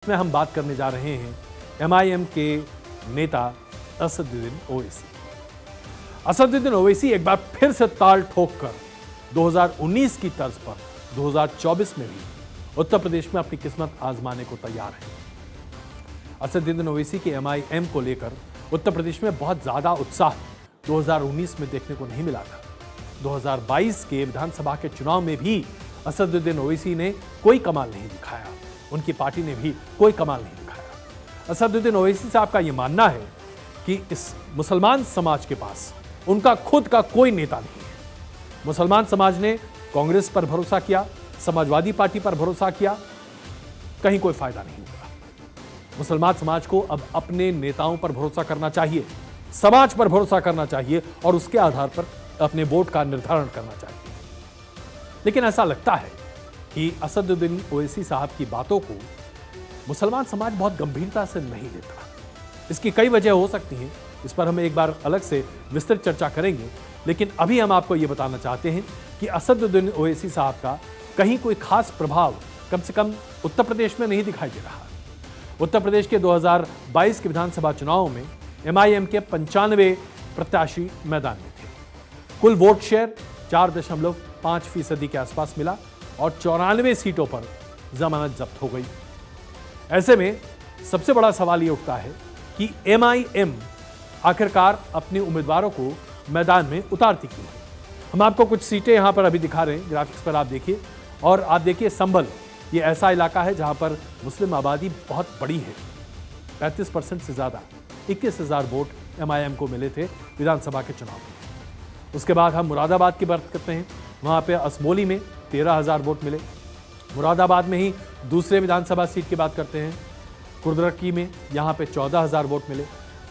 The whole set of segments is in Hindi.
में हम बात करने जा रहे हैं एमआईएम के नेता असदुद्दीन ओवैसी। असदुद्दीन ओवैसी एक बार फिर से ताल ठोककर 2019 की तर्ज पर 2024 में भी उत्तर प्रदेश में अपनी किस्मत आजमाने को तैयार है। असदुद्दीन ओवैसी के एमआईएम को लेकर उत्तर प्रदेश में बहुत ज्यादा उत्साह 2019 में देखने को नहीं मिला था। 2022 के विधानसभा के चुनाव में भी असदुद्दीन ओवैसी ने कोई कमाल नहीं दिखाया, उनकी पार्टी ने भी कोई कमाल नहीं दिखाया। असदुद्दीन ओवैसी साहब का यह मानना है कि इस मुसलमान समाज के पास उनका खुद का कोई नेता नहीं है। मुसलमान समाज ने कांग्रेस पर भरोसा किया, समाजवादी पार्टी पर भरोसा किया, कहीं कोई फायदा नहीं हुआ। मुसलमान समाज को अब अपने नेताओं पर भरोसा करना चाहिए, समाज पर भरोसा करना चाहिए और उसके आधार पर अपने वोट का निर्धारण करना चाहिए। लेकिन ऐसा लगता है कि असदुद्दीन ओवैसी साहब की बातों को मुसलमान समाज बहुत गंभीरता से नहीं लेता। इसकी कई वजह हो सकती हैं, इस पर हम एक बार अलग से विस्तृत चर्चा करेंगे। लेकिन अभी हम आपको यह बताना चाहते हैं कि असदुद्दीन ओवैसी साहब का कहीं कोई खास प्रभाव कम से कम उत्तर प्रदेश में नहीं दिखाई दे रहा। उत्तर प्रदेश के 2022 के विधानसभा चुनाव में एमआईएम के 95 प्रत्याशी मैदान में थे। कुल वोट शेयर 4.5% के आसपास मिला और 94 सीटों पर जमानत जब्त हो गई। ऐसे में सबसे बड़ा सवाल यह उठता है कि एमआईएम आखिरकार अपने उम्मीदवारों को मैदान में उतारती क्यों है। हम आपको कुछ सीटें यहां पर अभी दिखा रहे हैं, ग्राफिक्स पर आप देखिए। और आप देखिए संभल, ये ऐसा इलाका है जहां पर मुस्लिम आबादी बहुत बड़ी है, 35% से ज्यादा, 21,000 वोट एमआईएम को मिले थे विधानसभा के चुनाव में। उसके बाद हम मुरादाबाद की बात करते हैं, वहां पे असमोली में 13,000 वोट मिले। मुरादाबाद में ही दूसरे विधानसभा सीट की बात करते हैं, कुर्दरकी में यहाँ पे 14,000 वोट मिले।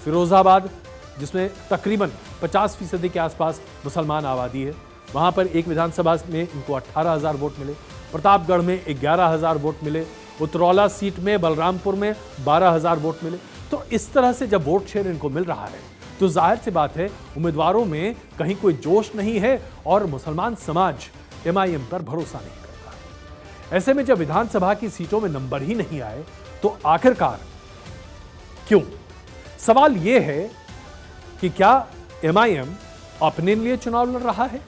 फिरोजाबाद, जिसमें तकरीबन 50% के आसपास मुसलमान आबादी है, वहाँ पर एक विधानसभा में इनको 18,000 वोट मिले। प्रतापगढ़ में 11,000 वोट मिले। उतरौला सीट में बलरामपुर में 12,000 वोट मिले। तो इस तरह से जब वोट शेयर इनको मिल रहा है तो जाहिर सी बात है उम्मीदवारों में कहीं कोई जोश नहीं है और मुसलमान समाज एमआईएम पर भरोसा नहीं करता। ऐसे में जब विधानसभा की सीटों में नंबर ही नहीं आए तो आखिरकार क्यों? सवाल यह है कि क्या एमआईएम अपने लिए चुनाव लड़ रहा है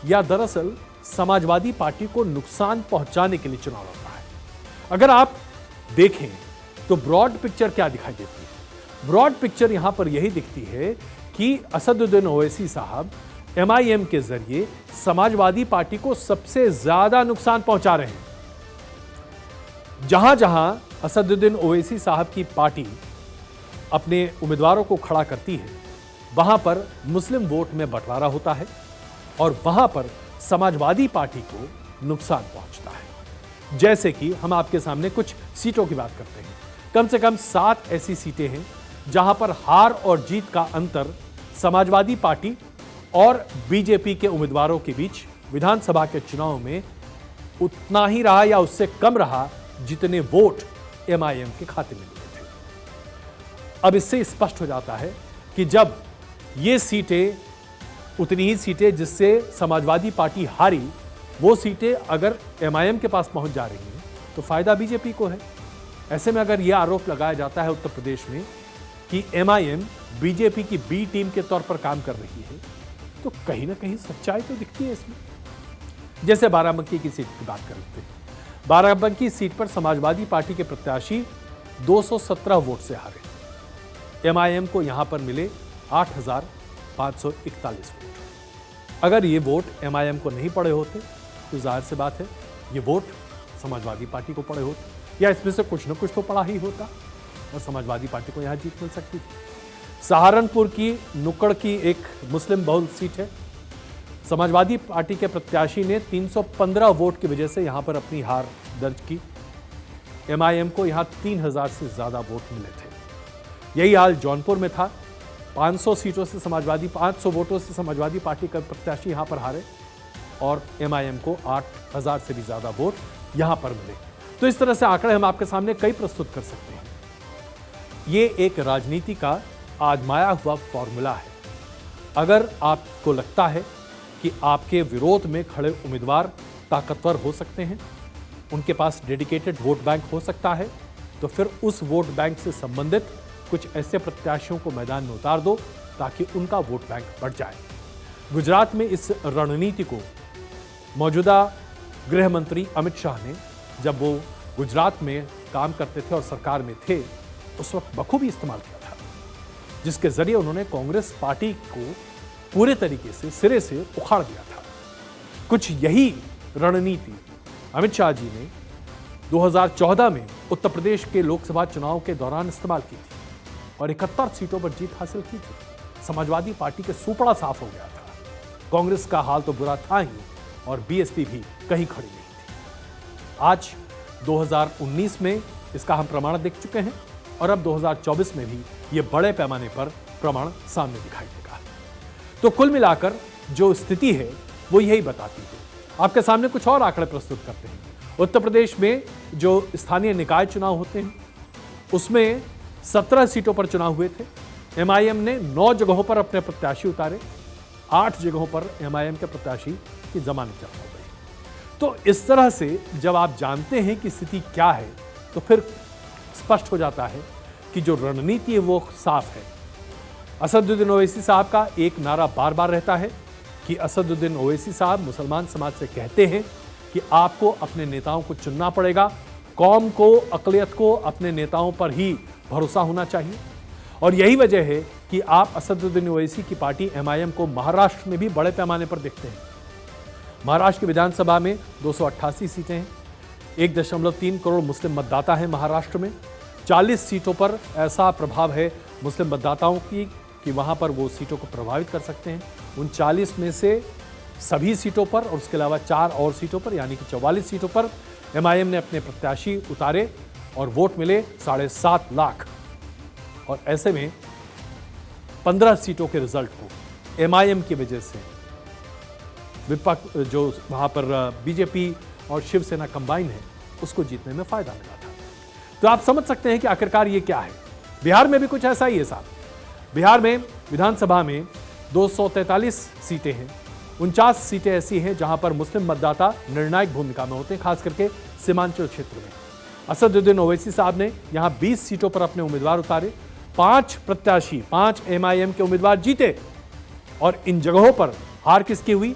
या दरअसल समाजवादी पार्टी को नुकसान पहुंचाने के लिए चुनाव लड़ रहा है? अगर आप देखें तो ब्रॉड पिक्चर क्या दिखाई देती है? ब्रॉड पिक्चर यहां पर यही दिखती है कि असदुद्दीन ओवैसी साहब एमआईएम के जरिए समाजवादी पार्टी को सबसे ज्यादा नुकसान पहुंचा रहे हैं। जहां जहां असदुद्दीन ओवैसी साहब की पार्टी अपने उम्मीदवारों को खड़ा करती है वहां पर मुस्लिम वोट में बंटवारा होता है और वहां पर समाजवादी पार्टी को नुकसान पहुंचता है। जैसे कि हम आपके सामने कुछ सीटों की बात करते हैं। कम से कम 7 ऐसी सीटें हैं जहां पर हार और जीत का अंतर समाजवादी पार्टी और बीजेपी के उम्मीदवारों के बीच विधानसभा के चुनाव में उतना ही रहा या उससे कम रहा जितने वोट एमआईएम के खाते में मिले थे। अब इससे स्पष्ट हो जाता है कि जब ये सीटें, उतनी ही सीटें जिससे समाजवादी पार्टी हारी, वो सीटें अगर एमआईएम के पास पहुंच जा रही हैं तो फायदा बीजेपी को है। ऐसे में अगर यह आरोप लगाया जाता है उत्तर प्रदेश में कि एमआईएम बीजेपी की बी टीम के तौर पर काम कर रही है तो कहीं ना कहीं सच्चाई तो दिखती है इसमें। जैसे बाराबंकी की सीट की बात कर लेते हैं। बाराबंकी सीट पर समाजवादी पार्टी के प्रत्याशी 217 वोट से हारे। एमआईएम को यहां पर मिले 8,541 वोट। अगर ये वोट एमआईएम को नहीं पड़े होते तो जाहिर सी बात है ये वोट समाजवादी पार्टी को पड़े होते या इसमें से कुछ न कुछ तो पड़ा ही होता और समाजवादी पार्टी को यहां जीत मिल सकती थी। सहारनपुर की नुक्कड़ की एक मुस्लिम बहुल सीट है। समाजवादी पार्टी के प्रत्याशी ने 315 वोट की वजह से यहां पर अपनी हार दर्ज की। एमआईएम को यहां 3,000 से ज्यादा वोट मिले थे। यही हाल जौनपुर में था। 500 वोटों से समाजवादी पार्टी का प्रत्याशी यहां पर हारे और एमआईएम को 8,000 से भी ज्यादा वोट यहां पर मिले। तो इस तरह से आंकड़े हम आपके सामने कई प्रस्तुत कर सकते हैं। ये एक राजनीति का आजमाया हुआ फॉर्मूला है। अगर आपको लगता है कि आपके विरोध में खड़े उम्मीदवार ताकतवर हो सकते हैं, उनके पास डेडिकेटेड वोट बैंक हो सकता है, तो फिर उस वोट बैंक से संबंधित कुछ ऐसे प्रत्याशियों को मैदान में उतार दो ताकि उनका वोट बैंक बढ़ जाए। गुजरात में इस रणनीति को मौजूदा गृह मंत्री अमित शाह ने, जब वो गुजरात में काम करते थे और सरकार में थे, उस वक्त बखूबी इस्तेमाल किया था, जिसके जरिए उन्होंने कांग्रेस पार्टी को पूरे तरीके से सिरे से उखाड़ दिया था। कुछ यही रणनीति अमित शाह जी ने 2014 में उत्तर प्रदेश के लोकसभा चुनाव के दौरान इस्तेमाल की थी और 71 सीटों पर जीत हासिल की थी। समाजवादी पार्टी के सूपड़ा साफ हो गया था। कांग्रेस का हाल तो बुरा था ही और बीएसपी भी कहीं खड़ी नहीं थी। आज 2019 में इसका हम प्रमाण देख चुके हैं और अब 2024 में भी ये बड़े पैमाने पर प्रमाण सामने दिखाई देगा। तो कुल मिलाकर जो स्थिति है वो यही बताती है। आपके सामने कुछ और आंकड़े प्रस्तुत करते हैं। उत्तर प्रदेश में जो स्थानीय निकाय चुनाव होते हैं उसमें 17 सीटों पर चुनाव हुए थे। एमआईएम ने 9 जगहों पर अपने प्रत्याशी उतारे, 8 जगहों पर एमआईएम के प्रत्याशी की जमानत जब्त हो गई। तो इस तरह से जब आप जानते हैं कि स्थिति क्या है तो फिर स्पष्ट हो जाता है कि जो रणनीति है वो साफ है। असदुद्दीन ओवैसी साहब का एक नारा बार बार रहता है कि असदुद्दीन ओवैसी साहब मुसलमान समाज से कहते हैं कि आपको अपने नेताओं को चुनना पड़ेगा, कौम को, अक़लियत को अपने नेताओं पर ही भरोसा होना चाहिए। और यही वजह है कि आप असदुद्दीन ओवैसी की पार्टी एमआईएम को महाराष्ट्र में भी बड़े पैमाने पर देखते हैं। महाराष्ट्र की विधानसभा में 288 सीटें हैं, 1.3 करोड़ मुस्लिम मतदाता हैं महाराष्ट्र में। 40 सीटों पर ऐसा प्रभाव है मुस्लिम मतदाताओं की कि वहां पर वो सीटों को प्रभावित कर सकते हैं। उन 40 में से सभी सीटों पर और उसके अलावा 4 और सीटों पर यानी कि 44 सीटों पर एमआईएम ने अपने प्रत्याशी उतारे और वोट मिले 7.5 लाख। और ऐसे में 15 सीटों के रिजल्ट को एमआईएम की वजह से विपक्ष जो वहां पर बीजेपी और शिवसेना कंबाइन है उसको जीतने में फायदा मिला था। तो आप समझ सकते हैं कि आखिरकार ये क्या है। बिहार में भी कुछ ऐसा ही है साहब। बिहार में विधानसभा में 243 सीटें हैं, 49 सीटें ऐसी हैं जहां पर मुस्लिम मतदाता निर्णायक भूमिका में होते हैं, खास करके सीमांचल क्षेत्र में। असदुद्दीन ओवैसी साहब ने यहां 20 सीटों पर अपने उम्मीदवार उतारे, 5 प्रत्याशी, 5 एमआईएम के उम्मीदवार जीते। और इन जगहों पर हार किसकी हुई?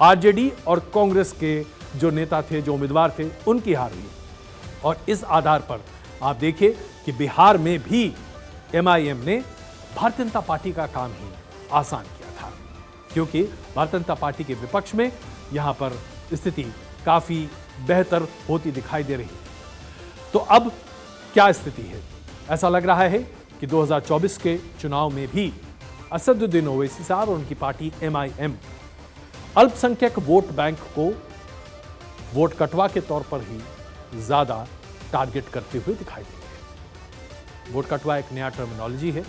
आरजेडी और कांग्रेस के जो नेता थे, जो उम्मीदवार थे, उनकी हार हुई। और इस आधार पर आप देखिए कि बिहार में भी एमआईएम ने भारतीय जनता पार्टी का काम ही आसान किया था, क्योंकि भारतीय जनता पार्टी के विपक्ष में यहां पर स्थिति काफी बेहतर होती दिखाई दे रही है। तो अब क्या स्थिति है? ऐसा लग रहा है कि 2024 के चुनाव में भी असदुद्दीन ओवैसी साहब और उनकी पार्टी एमआईएम अल्पसंख्यक वोट बैंक को वोट कटवा के तौर पर ही ज्यादा टारगेट करते हुए दिखाई देंगे। वोट कटवा एक नया टर्मिनोलॉजी है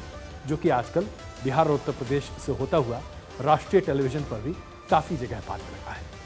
जो कि आजकल बिहार और उत्तर प्रदेश से होता हुआ राष्ट्रीय टेलीविजन पर भी काफी जगह पाने लगा है।